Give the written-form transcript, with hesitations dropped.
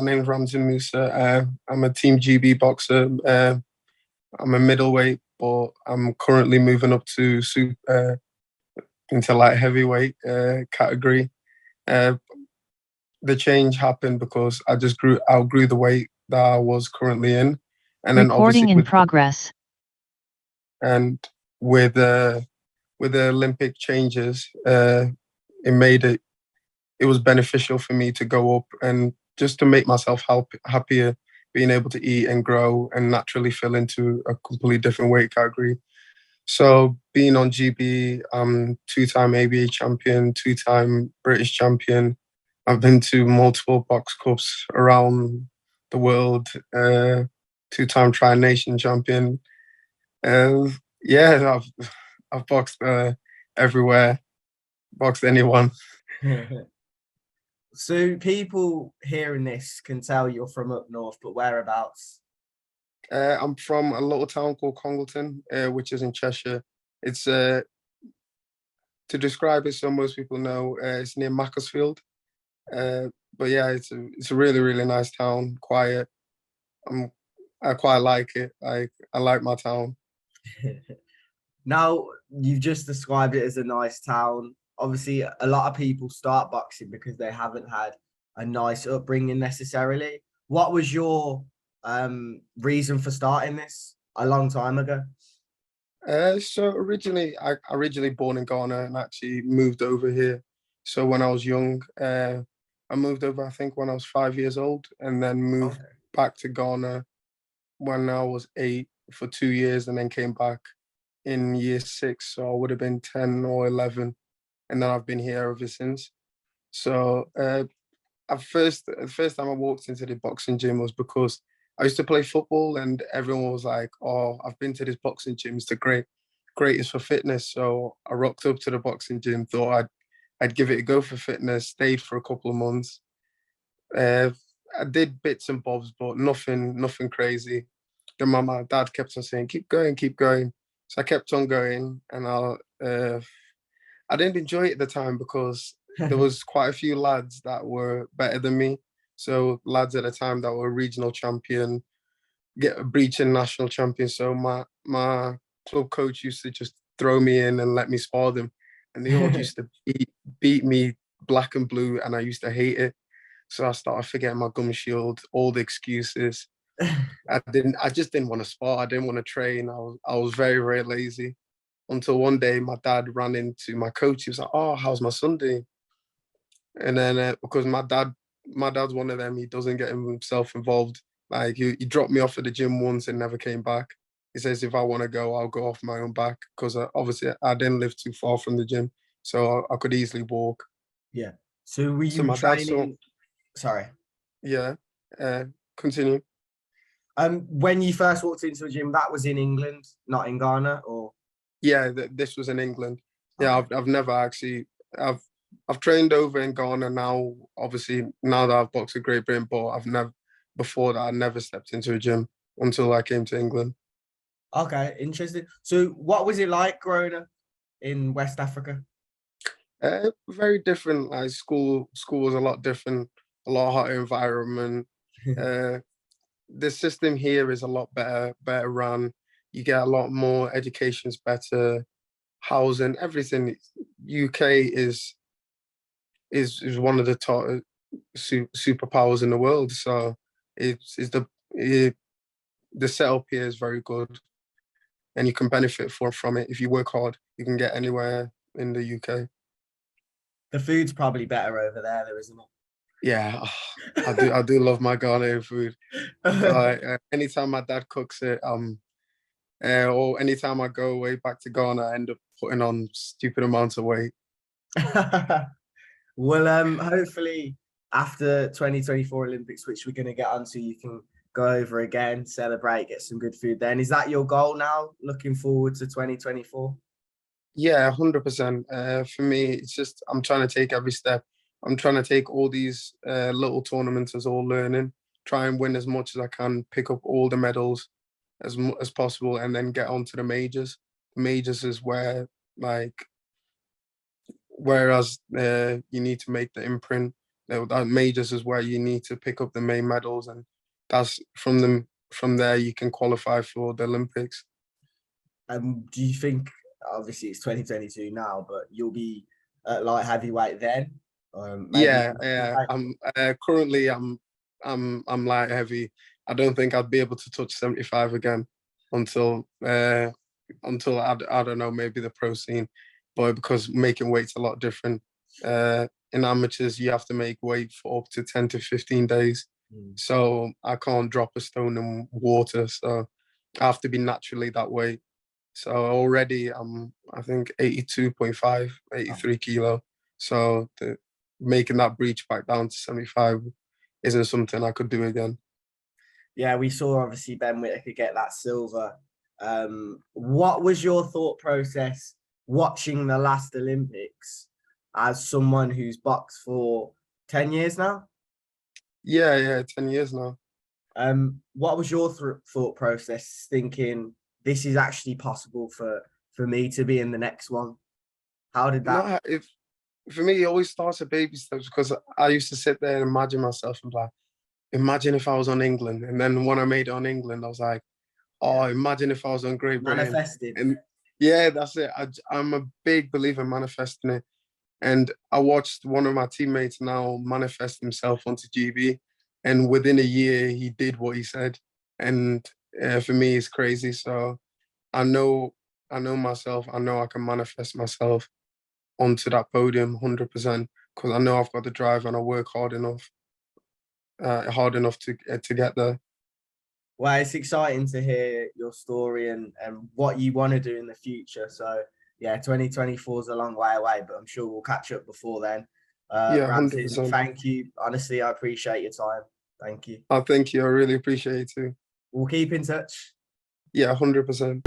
name's Ramtin Musah. I'm a Team GB boxer. I'm a middleweight, but I'm currently moving up to into light heavyweight category. Uh, the change happened because I just outgrew the weight that I was currently in, and then obviously Recording in progress. And with the Olympic changes, it was beneficial for me to go up and just to make myself happier, being able to eat and grow and naturally fill into a completely different weight category. So being on GB, I'm two-time ABA champion, two-time British champion. I've been to multiple box cups around the world, two-time Tri-Nation champion. Yeah, I've boxed everywhere, boxed anyone. So people hearing this can tell you're from up north, but whereabouts? I'm from a little town called Congleton, which is in Cheshire. It's to describe it, so most people know, it's near Macclesfield. But yeah, it's a really, really nice town, quiet. I quite like it. I like my town. Now, you've just described it as a nice town. Obviously, a lot of people start boxing because they haven't had a nice upbringing necessarily. What was your reason for starting this a long time ago? So originally, I originally born in Ghana and actually moved over here. So when I was young, I moved over, I think, when I was 5 years old, and then moved back to Ghana when I was 8 for 2 years, and then came back in year 6. So I would have been 10 or 11, and then I've been here ever since. So the first time I walked into the boxing gym was because I used to play football, and everyone was like, "Oh, I've been to this boxing gym. It's the greatest for fitness." So I rocked up to the boxing gym, thought I'd give it a go for fitness. Stayed for a couple of months. I did bits and bobs, but nothing crazy. Then my dad kept on saying, "Keep going, keep going." So I kept on going, and I didn't enjoy it at the time because there was quite a few lads that were better than me. So lads at the time that were regional champion, get a breaching national champion. So my club coach used to just throw me in and let me spar them, and they all used to beat me black and blue, and I used to hate it. So I started forgetting my gum shield, all the excuses. I just didn't want to spar. I didn't want to train. I was very, very lazy. Until one day my dad ran into my coach. He was like, "Oh, how's my son doing?" And then because my dad's one of them, he doesn't get himself involved. Like he dropped me off at the gym once and never came back. He says if I want to go, I'll go off my own back, because obviously I didn't live too far from the gym, so I could easily walk. Yeah. So were you my training? Sorry. Yeah. Continue. When you first walked into a gym, that was in England, not in Ghana, or? Yeah, this was in England. Yeah, okay. I've never actually. I've trained over in Ghana now. Obviously, now that I've boxed in Great Britain, but before that I never stepped into a gym until I came to England. Okay, interesting. So, what was it like growing up in West Africa? Very different. Like school was a lot different, a lot hotter environment. The system here is a lot better run. You get a lot more, education's better, housing, everything. UK is one of the top superpowers in the world. So the setup here is very good, and you can benefit from it. If you work hard, you can get anywhere in the UK. The food's probably better over there, though, isn't it? Yeah, I do love my Ghanaian food. Anytime my dad cooks it, or anytime I go away back to Ghana, I end up putting on stupid amounts of weight. Well, hopefully after 2024 Olympics, which we're going to get onto, you can go over again, celebrate, get some good food then. Is that your goal now, looking forward to 2024? Yeah, 100%. For me, it's just I'm trying to take every step. I'm trying to take all these little tournaments as all learning, try and win as much as I can, pick up all the medals as possible, and then get onto the majors. The majors is whereas you need to make the imprint. That majors is where you need to pick up the main medals, and that's from there you can qualify for the Olympics. Do you think, obviously it's 2022 now, but you'll be at light heavyweight then? Yeah. I'm currently I'm light heavy. I don't think I'd be able to touch 75 again until I don't know, maybe the pro scene, but because making weight's a lot different. In amateurs, you have to make weight for up to 10 to 15 days. So I can't drop a stone in water. So I have to be naturally that weight. So already I think 82.5, 83 kilo. So making that breach back down to 75 isn't something I could do again. Yeah, we saw obviously Ben Whittaker get that silver. What was your thought process watching the last Olympics as someone who's boxed for 10 years now? Yeah, 10 years now. What was your thought process thinking this is actually possible for me to be in the next one? How did that? No, for me, it always starts at baby steps, because I used to sit there and imagine myself and like, imagine if I was on England. And then when I made it on England, I was like, oh, imagine if I was on Great Britain. Manifested. And yeah, that's it. I'm a big believer in manifesting it. And I watched one of my teammates now manifest himself onto GB. And within a year, he did what he said. And for me, it's crazy. So I know myself. I know I can manifest myself onto that podium 100%, because I know I've got the drive and I work hard enough to get there. Well, it's exciting to hear your story and what you want to do in the future. So yeah, 2024 is a long way away, but I'm sure we'll catch up before then. Yeah, Ramtin, 100%. thank you. Honestly, I appreciate your time. Thank you. Oh, thank you. I really appreciate it too. We'll keep in touch. Yeah, 100%.